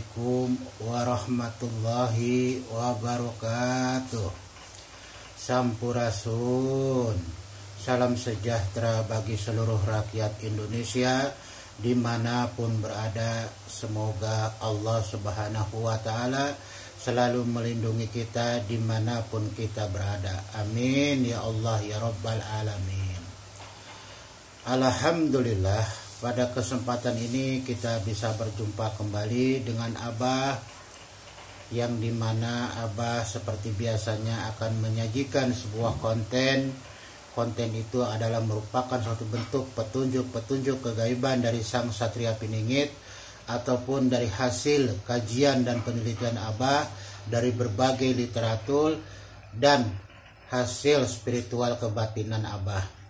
Assalamualaikum warahmatullahi wabarakatuh. Sampurasun. Salam sejahtera bagi seluruh rakyat Indonesia dimanapun berada. Semoga Allah Subhanahu wa Ta'ala selalu melindungi kita dimanapun kita berada. Amin ya Allah ya Rabbal Alamin. Alhamdulillah, pada kesempatan ini kita bisa berjumpa kembali dengan Abah, yang dimana Abah seperti biasanya akan menyajikan sebuah konten. Konten itu adalah merupakan suatu bentuk petunjuk kegaiban dari Sang Satria Piningit, ataupun dari hasil kajian dan penelitian Abah dari berbagai literatur dan hasil spiritual kebatinan Abah.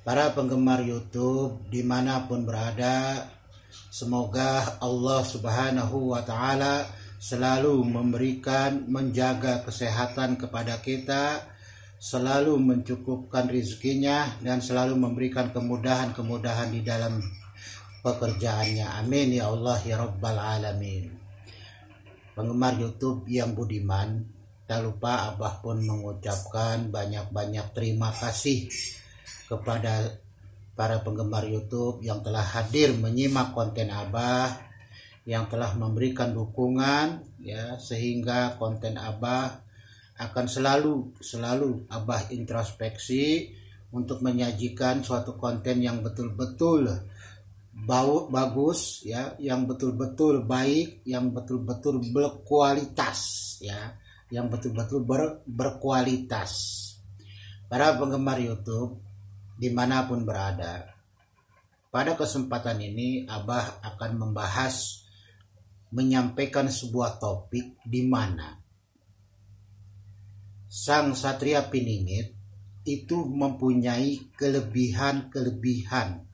Para penggemar YouTube dimanapun berada, semoga Allah Subhanahu wa Ta'ala selalu menjaga kesehatan kepada kita, selalu mencukupkan rezekinya, dan selalu memberikan kemudahan-kemudahan di dalam pekerjaannya. Amin ya Allah ya Rabbal Alamin. Penggemar YouTube yang budiman, tak lupa Abah pun mengucapkan banyak-banyak terima kasih kepada para penggemar YouTube yang telah hadir menyimak konten Abah, yang telah memberikan dukungan, ya, sehingga konten Abah akan selalu Abah introspeksi untuk menyajikan suatu konten yang betul-betul bagus, ya, yang betul-betul baik, yang betul-betul berkualitas, ya, yang betul-betul berkualitas. Para penggemar YouTube dimanapun berada, pada kesempatan ini Abah akan menyampaikan sebuah topik di mana Sang Satria Piningit itu mempunyai kelebihan-kelebihan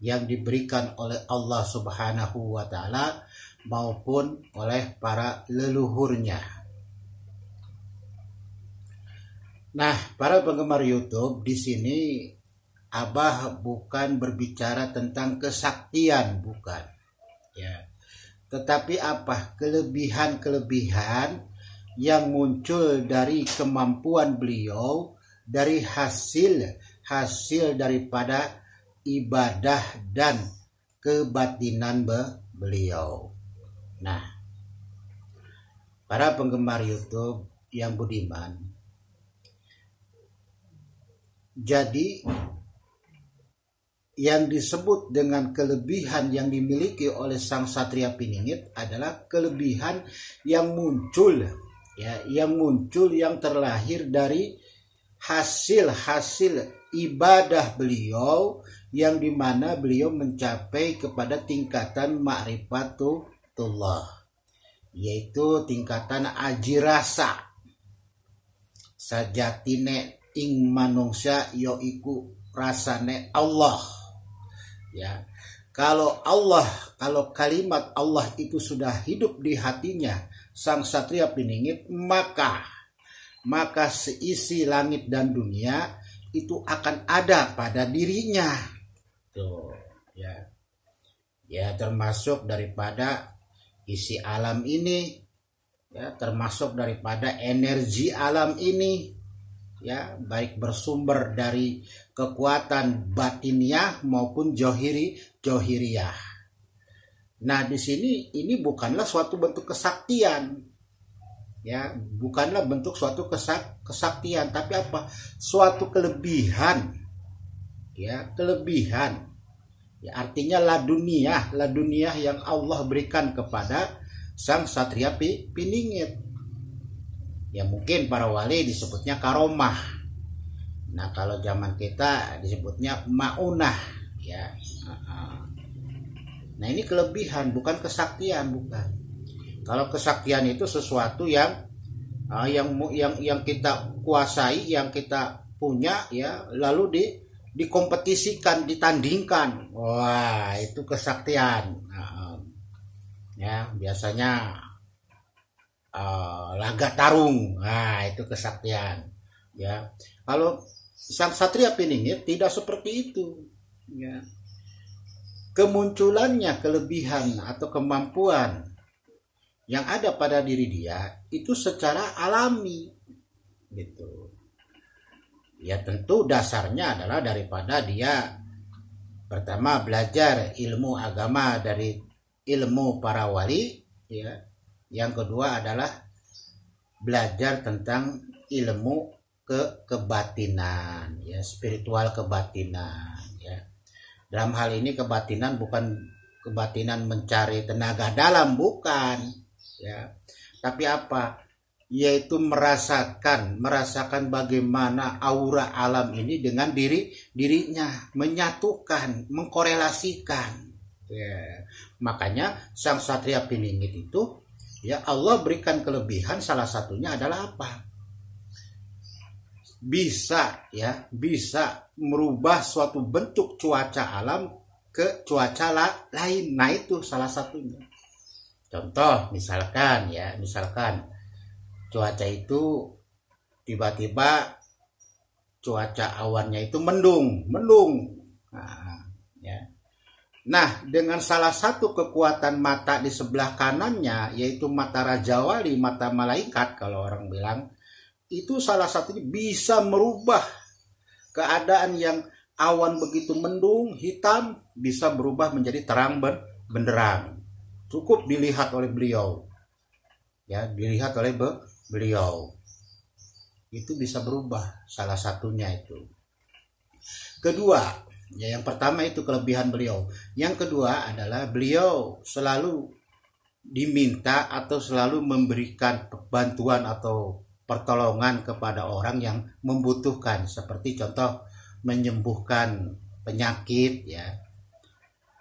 yang diberikan oleh Allah Subhanahu wa Ta'ala maupun oleh para leluhurnya. Nah, para penggemar YouTube, di sini Abah bukan berbicara tentang kesaktian, bukan, ya. Tetapi apa? Kelebihan-kelebihan yang muncul dari kemampuan beliau, dari hasil daripada ibadah dan kebatinan beliau. Nah, para penggemar YouTube yang budiman, jadi yang disebut dengan kelebihan yang dimiliki oleh Sang Satria Piningit adalah kelebihan yang muncul, ya, yang terlahir dari hasil ibadah beliau, yang dimana beliau mencapai kepada tingkatan ma'rifatullah, yaitu tingkatan aji rasa sajatine ing manungsa yoiku rasane Allah. Ya, kalau kalimat Allah itu sudah hidup di hatinya Sang Satria Piningit, maka seisi langit dan dunia itu akan ada pada dirinya. Tuh, ya. Ya, termasuk daripada isi alam ini, ya, termasuk daripada energi alam ini, ya, baik bersumber dari kekuatan batiniah maupun johiriyah. Nah, di sini ini bukanlah suatu bentuk kesaktian, ya, bukanlah bentuk suatu kesaktian, tapi apa? Suatu kelebihan, ya, kelebihan, ya, artinya laduniah yang Allah berikan kepada Sang Satria Piningit. Ya, mungkin para wali disebutnya karomah. Nah, kalau zaman kita disebutnya maunah, ya. Nah, ini kelebihan, bukan kesaktian, bukan. Kalau kesaktian itu sesuatu yang kita kuasai, yang kita punya, ya, lalu dikompetisikan, ditandingkan. Wah, itu kesaktian. Ya, biasanya laga tarung, nah itu kesaktian, ya. Kalau Sang Satria Piningit tidak seperti itu, ya. Kemunculannya kelebihan atau kemampuan yang ada pada diri dia itu secara alami gitu. Ya tentu dasarnya adalah daripada dia pertama belajar ilmu agama dari ilmu para wali, ya. Yang kedua adalah belajar tentang ilmu kebatinan, ya, spiritual kebatinan, ya. Dalam hal ini kebatinan bukan kebatinan mencari tenaga dalam, bukan, ya. Tapi apa? Yaitu merasakan bagaimana aura alam ini dengan dirinya, menyatukan, mengkorelasikan. Ya. Makanya sang Satria Piningit itu, ya, Allah berikan kelebihan, salah satunya adalah apa? Bisa merubah suatu bentuk cuaca alam ke cuaca lain. Nah, itu salah satunya. Contoh misalkan cuaca itu tiba-tiba cuaca awannya itu mendung. Nah, dengan salah satu kekuatan mata di sebelah kanannya, yaitu mata Raja Wali, mata malaikat kalau orang bilang, itu salah satunya bisa merubah keadaan yang awan begitu mendung, hitam, bisa berubah menjadi terang benderang. Cukup dilihat oleh beliau. Ya, dilihat oleh beliau. Itu bisa berubah, salah satunya itu. Kedua, ya, yang pertama itu kelebihan beliau. Yang kedua adalah beliau selalu diminta atau selalu memberikan bantuan atau pertolongan kepada orang yang membutuhkan, seperti contoh menyembuhkan penyakit, ya.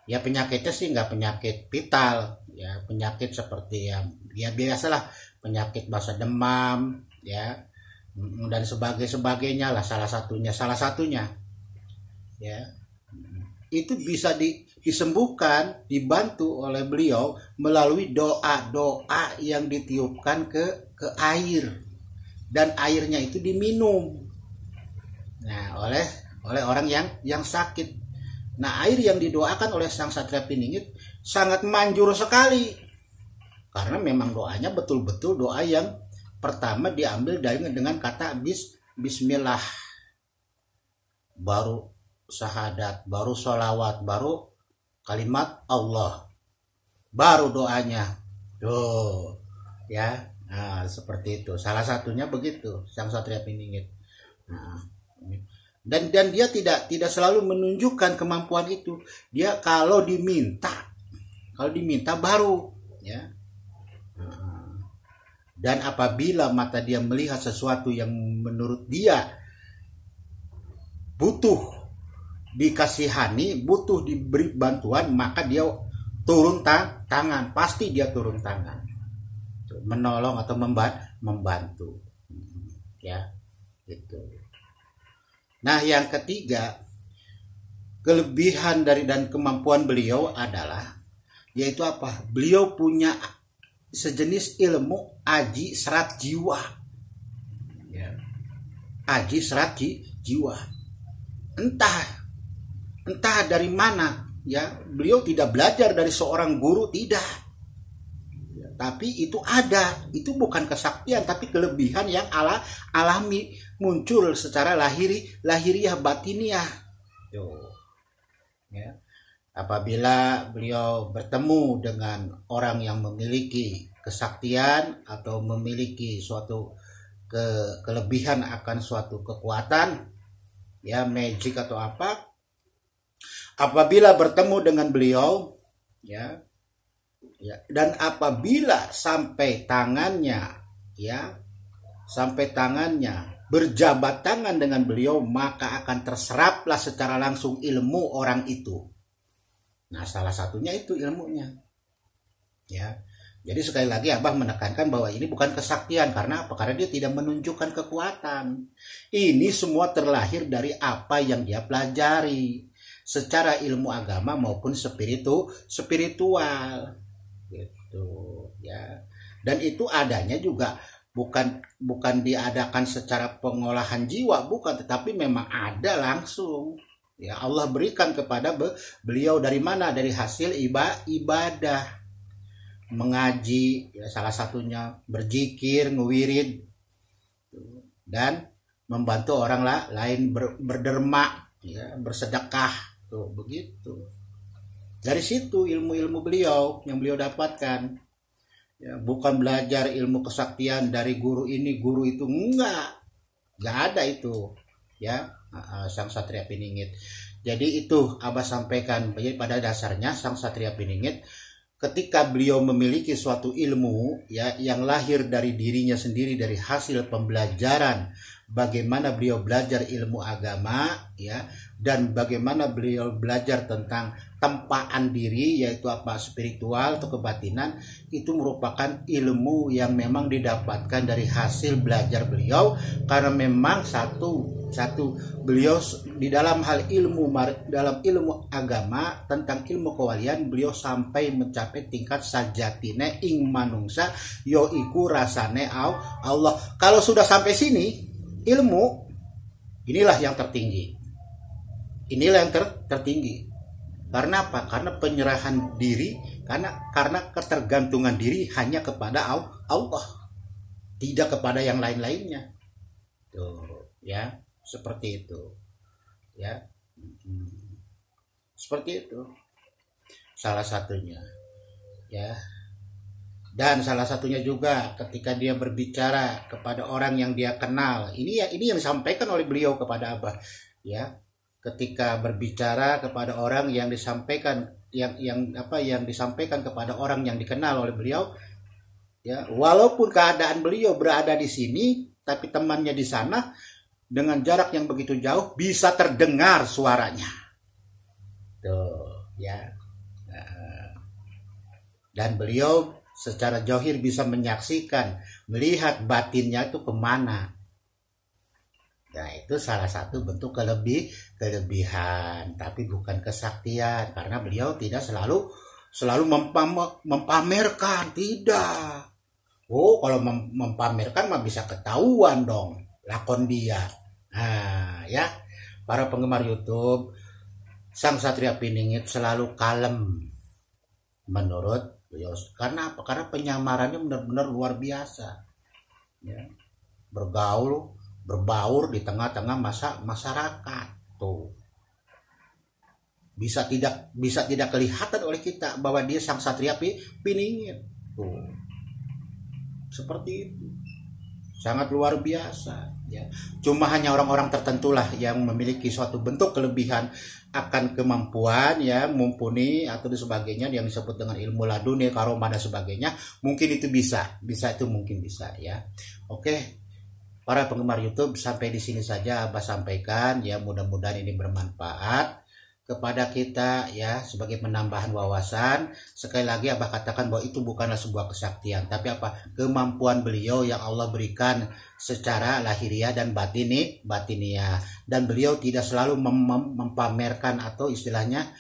Ya, penyakitnya sih nggak penyakit vital, ya, penyakit seperti ya biasalah, penyakit bahasa demam, ya, dan sebagainya lah, salah satunya, ya, itu bisa disembuhkan, dibantu oleh beliau melalui doa yang ditiupkan ke air, dan airnya itu diminum, nah, oleh orang yang sakit. Nah, air yang didoakan oleh sang Satria Piningit sangat manjur sekali, karena memang doanya betul-betul doa yang pertama diambil dengan kata bismillah, baru syahadat, baru sholawat, baru kalimat Allah, baru doanya. Tuh, ya. Nah, seperti itu. Salah satunya begitu sang Satria Piningit. Nah, dan dia tidak selalu menunjukkan kemampuan itu. Dia kalau diminta baru, ya. Dan apabila mata dia melihat sesuatu yang menurut dia butuh dikasihani, butuh diberi bantuan, maka dia turun tangan, pasti dia turun tangan, menolong atau membantu, ya, itu. Nah, yang ketiga, kelebihan dan kemampuan beliau adalah, yaitu apa? Beliau punya sejenis ilmu aji serat jiwa, ya. Aji serat jiwa, entah dari mana, ya. Beliau tidak belajar dari seorang guru, tidak, ya, tapi itu ada. Itu bukan kesaktian, tapi kelebihan yang alami, muncul secara lahiriah batiniah. Tuh, ya. Apabila beliau bertemu dengan orang yang memiliki kesaktian atau memiliki suatu kelebihan akan suatu kekuatan, ya, magic atau apa, apabila bertemu dengan beliau, ya, dan apabila sampai tangannya berjabat tangan dengan beliau, maka akan terseraplah secara langsung ilmu orang itu. Nah, salah satunya itu ilmunya, ya. Jadi sekali lagi Abah menekankan bahwa ini bukan kesaktian. Karena apa? Karena dia tidak menunjukkan kekuatan. Ini semua terlahir dari apa yang dia pelajari secara ilmu agama maupun spiritual, gitu, ya. Dan itu adanya juga bukan diadakan secara pengolahan jiwa, bukan, tetapi memang ada langsung. Ya, Allah berikan kepada beliau dari mana? Dari hasil ibadah. mengaji, ya, salah satunya berzikir, ngewirid, dan membantu orang lain berderma, ya, bersedekah, tuh begitu. Dari situ ilmu-ilmu beliau yang beliau dapatkan, ya, bukan belajar ilmu kesaktian dari guru ini guru itu, nggak ada itu, ya. Sang Satria Piningit. Jadi itu Abah sampaikan. Jadi pada dasarnya Sang Satria Piningit, ketika beliau memiliki suatu ilmu, ya, yang lahir dari dirinya sendiri, dari hasil pembelajaran bagaimana beliau belajar ilmu agama, ya, dan bagaimana beliau belajar tentang tempaan diri, yaitu apa, spiritual atau kebatinan, itu merupakan ilmu yang memang didapatkan dari hasil belajar beliau, karena memang satu beliau di dalam hal dalam ilmu agama tentang ilmu kewalian, beliau sampai mencapai tingkat sajatine ing manungsa yoiku rasane Allah. Kalau sudah sampai sini ilmu, inilah yang tertinggi, tertinggi. Karena apa? Karena penyerahan diri, karena ketergantungan diri hanya kepada Allah, tidak kepada yang lain-lainnya. Tuh, ya, seperti itu, ya, seperti itu. Salah satunya, ya. Dan salah satunya juga ketika dia berbicara kepada orang yang dia kenal. Ini yang disampaikan oleh beliau kepada Abah, ya. Ketika berbicara kepada orang yang disampaikan yang disampaikan kepada orang yang dikenal oleh beliau, ya, walaupun keadaan beliau berada di sini tapi temannya di sana, dengan jarak yang begitu jauh bisa terdengar suaranya. Tuh, ya. Dan beliau secara zahir bisa menyaksikan, melihat batinnya itu kemana. Nah, itu salah satu bentuk kelebihan, tapi bukan kesaktian, karena beliau tidak selalu mempamerkan, tidak. Oh, kalau mempamerkan mah bisa ketahuan dong lakon dia. Nah, ya, para penggemar YouTube, Sang Satria Piningit selalu kalem menurut beliau. Karena apa? Karena penyamarannya benar-benar luar biasa, ya. Berbaur di tengah-tengah masyarakat, tuh. Bisa tidak kelihatan oleh kita bahwa dia Sang Satria Piningit, tuh. Seperti itu. Sangat luar biasa, ya. Cuma hanya orang-orang tertentulah yang memiliki suatu bentuk kelebihan akan kemampuan, ya, mumpuni atau sebagainya, yang disebut dengan ilmu laduni, karomah dan sebagainya. Mungkin itu bisa itu mungkin bisa, ya. Oke, para penggemar YouTube, sampai di sini saja Abah sampaikan, ya. Mudah-mudahan ini bermanfaat kepada kita, ya, sebagai penambahan wawasan. Sekali lagi Abah katakan bahwa itu bukanlah sebuah kesaktian, tapi apa? Kemampuan beliau yang Allah berikan secara lahiriah dan batiniah. Dan beliau tidak selalu mempamerkan atau istilahnya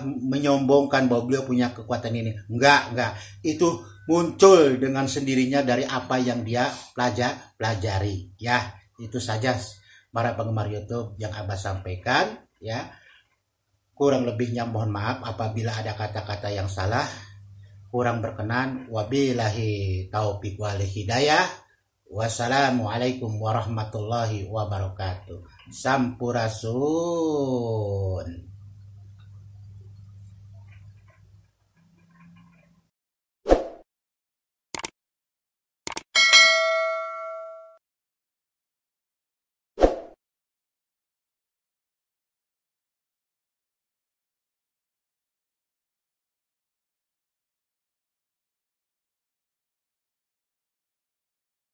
menyombongkan bahwa beliau punya kekuatan ini. Enggak. Itu muncul dengan sendirinya dari apa yang dia pelajari, ya. Itu saja para penggemar YouTube yang Abah sampaikan, ya. Kurang lebihnya mohon maaf apabila ada kata-kata yang salah, kurang berkenan. Wabillahi taufiq wal hidayah. Wassalamualaikum warahmatullahi wabarakatuh. Sampurasun.